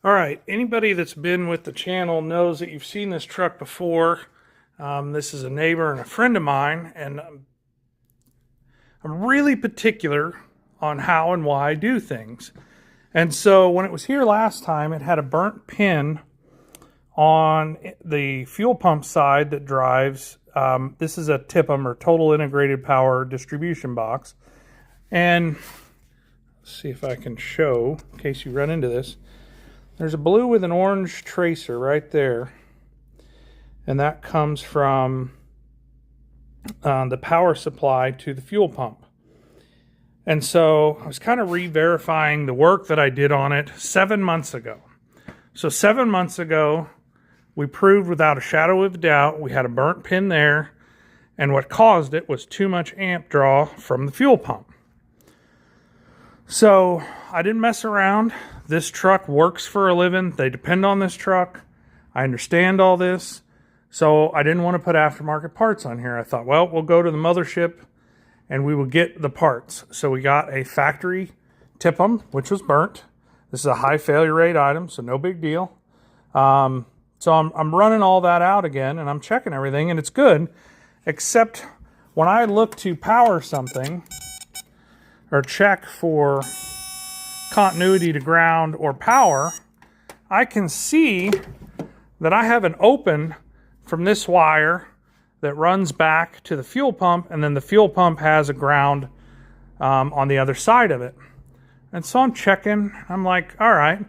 All right, anybody that's been with the channel knows that you've seen this truck before. This is a neighbor and a friend of mine, and I'm really particular on how and why I do things. And so when it was here last time, it had a burnt pin on the fuel pump side that drives. This is a TIPM, or Total Integrated Power Distribution Box. And let's see if I can show, in case you run into this. There's a blue with an orange tracer right there, and that comes from the power supply to the fuel pump. And so I was kind of re-verifying the work that I did on it 7 months ago. So 7 months ago, we proved without a shadow of a doubt we had a burnt pin there, and what caused it was too much amp draw from the fuel pump. So I didn't mess around. This truck works for a living. They depend on this truck. I understand all this. So I didn't want to put aftermarket parts on here. I thought, well, we'll go to the mothership and we will get the parts. So we got a factory TIPM, which was burnt. This is a high failure rate item, so no big deal. So I'm running all that out again, and I'm checking everything, and it's good, except when I look to power something or check for continuity to ground or power, I can see that I have an open from this wire that runs back to the fuel pump, and then the fuel pump has a ground on the other side of it. And so I'm checking. I'm like, all right,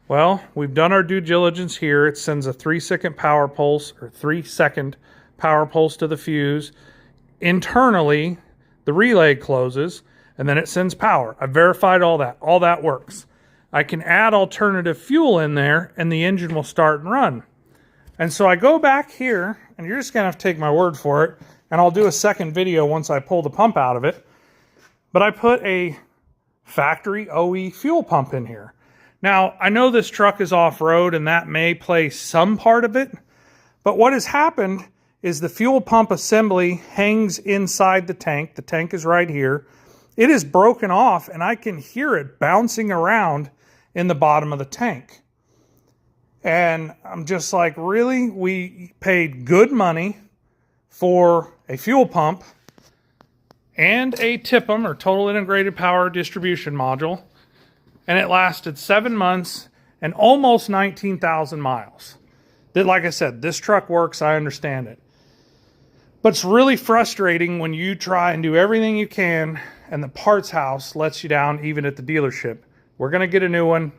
well, we've done our due diligence here. It sends a 3-second power pulse, or 3-second power pulse to the fuse. Internally, the relay closes, and then it sends power. I verified all that. All that works. I can add alternative fuel in there, and the engine will start and run. And so I go back here, and you're just going to have to take my word for it, and I'll do a second video once I pull the pump out of it. But I put a factory OE fuel pump in here. Now, I know this truck is off-road, and that may play some part of it, but what has happened is the fuel pump assembly hangs inside the tank. The tank is right here. It is broken off, and I can hear it bouncing around in the bottom of the tank. And I'm just like, really? We paid good money for a fuel pump and a TIPM, or Total Integrated Power Distribution Module, and it lasted 7 months and almost 19,000 miles. Like I said, this truck works. I understand it. But it's really frustrating when you try and do everything you can and the parts house lets you down, even at the dealership. We're going to get a new one.